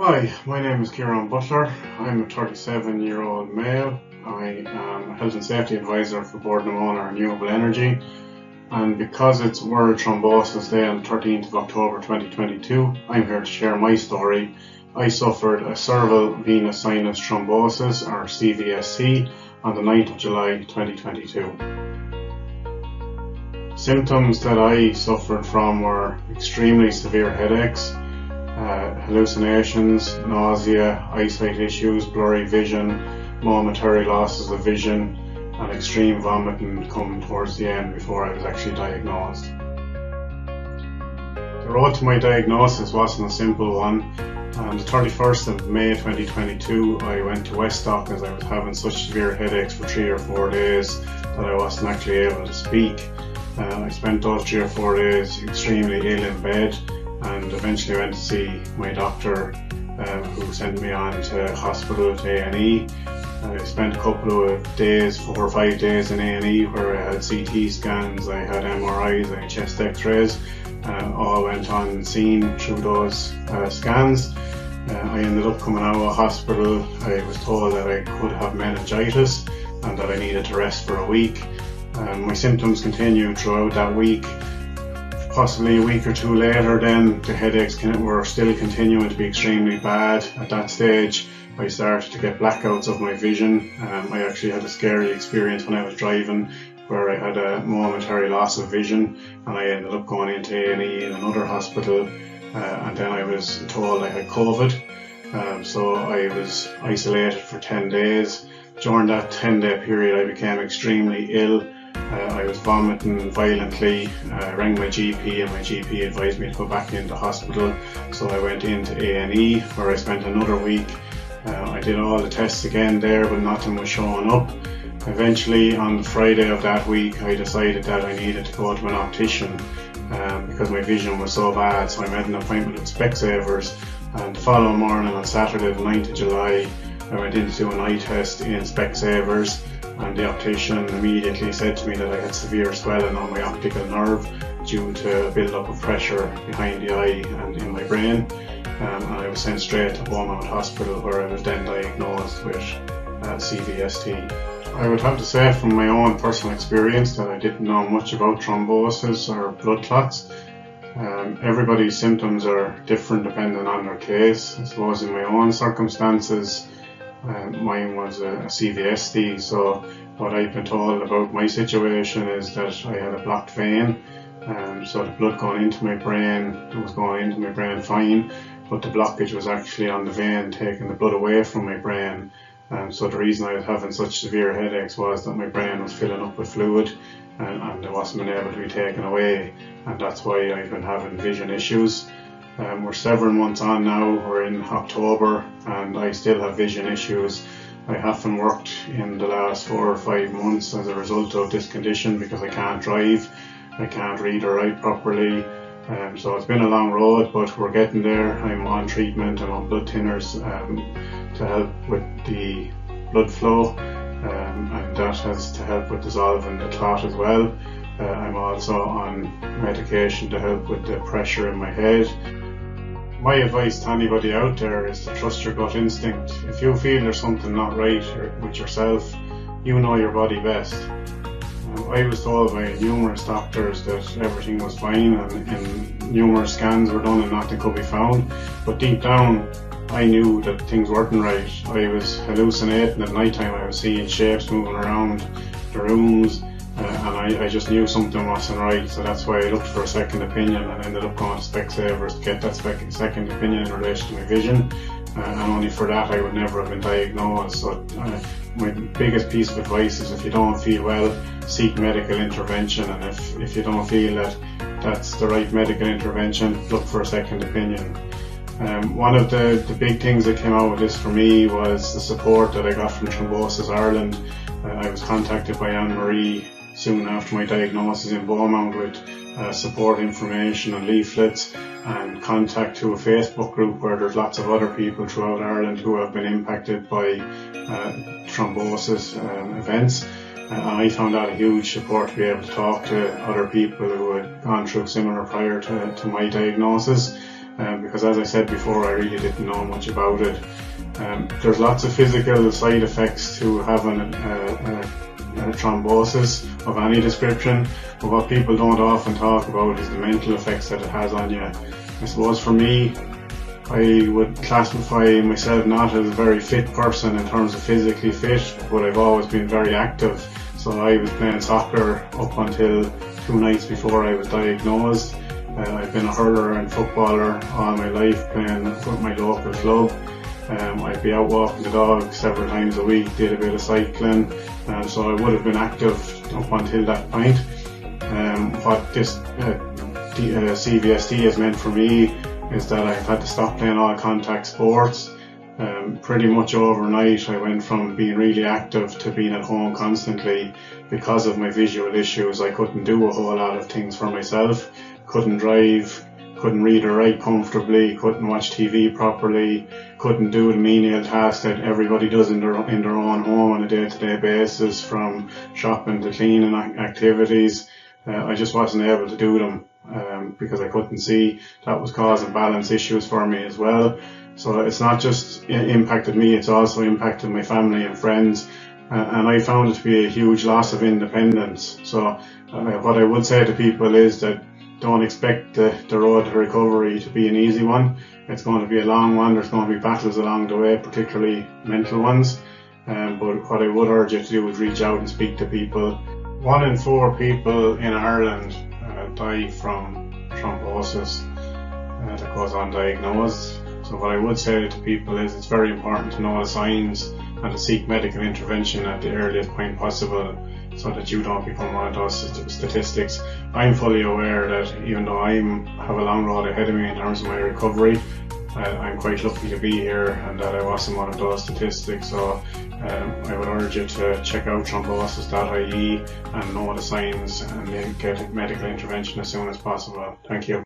Hi, my name is Ciaran Butler. I'm a 37-year-old male. I am a health and safety advisor for Board Namona Renewable Energy, and because it's World Thrombosis Day on the 13th of October 2022, I'm here to share my story. I suffered a cerebral venous sinus thrombosis, or CVST, on the 9th of July 2022. Symptoms that I suffered from were extremely severe headaches, hallucinations, nausea, eyesight issues, blurry vision, momentary losses of vision, and extreme vomiting coming towards the end before I was actually diagnosed. The road to my diagnosis wasn't a simple one. On the 31st of May 2022, I went to Westdock as I was having such severe headaches for 3 or 4 days that I wasn't actually able to speak. I spent those 3 or 4 days extremely ill in bed, and eventually went to see my doctor, who sent me on to hospital to A&E. I spent a couple of days, 4 or 5 days in A&E, where I had CT scans, I had MRIs, I had chest x-rays, all went on seen through those scans. I ended up coming out of hospital. I was told that I could have meningitis and that I needed to rest for a week. My symptoms continued throughout that week. Possibly a week or two later, then the headaches were still continuing to be extremely bad. At that stage, I started to get blackouts of my vision. I actually had a scary experience when I was driving, where I had a momentary loss of vision, and I ended up going into A&E in another hospital, and then I was told I had COVID. So I was isolated for 10 days. During that 10-day period, I became extremely ill. I was vomiting violently. I rang my GP, and my GP advised me to go back into hospital. So I went into A&E, where I spent another week. I did all the tests again there, but nothing was showing up. Eventually, on the Friday of that week, I decided that I needed to go to an optician because my vision was so bad. So I made an appointment with Specsavers, and the following morning on Saturday the 9th of July, I went in to do an eye test in Specsavers, and the optician immediately said to me that I had severe swelling on my optical nerve due to a build-up of pressure behind the eye and in my brain, and I was sent straight to Beaumont Hospital, where I was then diagnosed with CVST. I would have to say from my own personal experience that I didn't know much about thrombosis or blood clots. Everybody's symptoms are different depending on their case. I suppose in my own circumstances, mine was a CVST, so what I've been told about my situation is that I had a blocked vein, so the blood going into my brain, it was going into my brain fine, but the blockage was actually on the vein, taking the blood away from my brain. So the reason I was having such severe headaches was that my brain was filling up with fluid, and it wasn't been able to be taken away, and that's why I've been having vision issues. We're several months on now, we're in October, and I still have vision issues. I haven't worked in the last 4 or 5 months as a result of this condition because I can't drive, I can't read or write properly. So it's been a long road, but we're getting there. I'm on treatment, I'm on blood thinners to help with the blood flow, and that has to help with dissolving the clot as well. I'm also on medication to help with the pressure in my head. My advice to anybody out there is to trust your gut instinct. If you feel there's something not right with yourself, you know your body best. I was told by numerous doctors that everything was fine, and numerous scans were done and nothing could be found. But deep down, I knew that things weren't right. I was hallucinating at night time. I was seeing shapes moving around the rooms, and I just knew something wasn't right. So that's why I looked for a second opinion and ended up going to Specsavers to get that second opinion in relation to my vision. And only for that I would never have been diagnosed. So my biggest piece of advice is, if you don't feel well, seek medical intervention, and if you don't feel that that's the right medical intervention, look for a second opinion. One of the big things that came out of this for me was the support that I got from Thrombosis Ireland. I was contacted by Anne-Marie soon after my diagnosis in Beaumont with support information and leaflets, and contact to a Facebook group where there's lots of other people throughout Ireland who have been impacted by thrombosis events. And I found that a huge support to be able to talk to other people who had gone through similar prior to my diagnosis. because as I said before, I really didn't know much about it. There's lots of physical side effects to having a thrombosis of any description, but what people don't often talk about is the mental effects that it has on you. I suppose for me, I would classify myself not as a very fit person in terms of physically fit, but I've always been very active. So I was playing soccer up until 2 nights before I was diagnosed. I've been a hurler and footballer all my life, playing with my local club. I'd be out walking the dog several times a week, did a bit of cycling, so I would have been active up until that point. What this CVST has meant for me is that I've had to stop playing all contact sports. Pretty much overnight I went from being really active to being at home constantly because of my visual issues. I couldn't do a whole lot of things for myself, couldn't drive, couldn't read or write comfortably, couldn't watch TV properly, couldn't do the menial tasks that everybody does in their own home on a day-to-day basis, from shopping to cleaning activities. I just wasn't able to do them because I couldn't see. That was causing balance issues for me as well. So it's not just impacted me, it's also impacted my family and friends, and I found it to be a huge loss of independence. So what I would say to people is that don't expect the road to recovery to be an easy one. It's going to be a long one. There's going to be battles along the way, particularly mental ones. But what I would urge you to do is reach out and speak to people. 1 in 4 people in Ireland die from thrombosis that goes undiagnosed. So what I would say to people is it's very important to know the signs and to seek medical intervention at the earliest point possible, so that you don't become one of those statistics. I'm fully aware that even though I have a long road ahead of me in terms of my recovery, I'm quite lucky to be here and that I wasn't one of those statistics. So I would urge you to check out thrombosis.ie and know the signs and then get medical intervention as soon as possible. Thank you.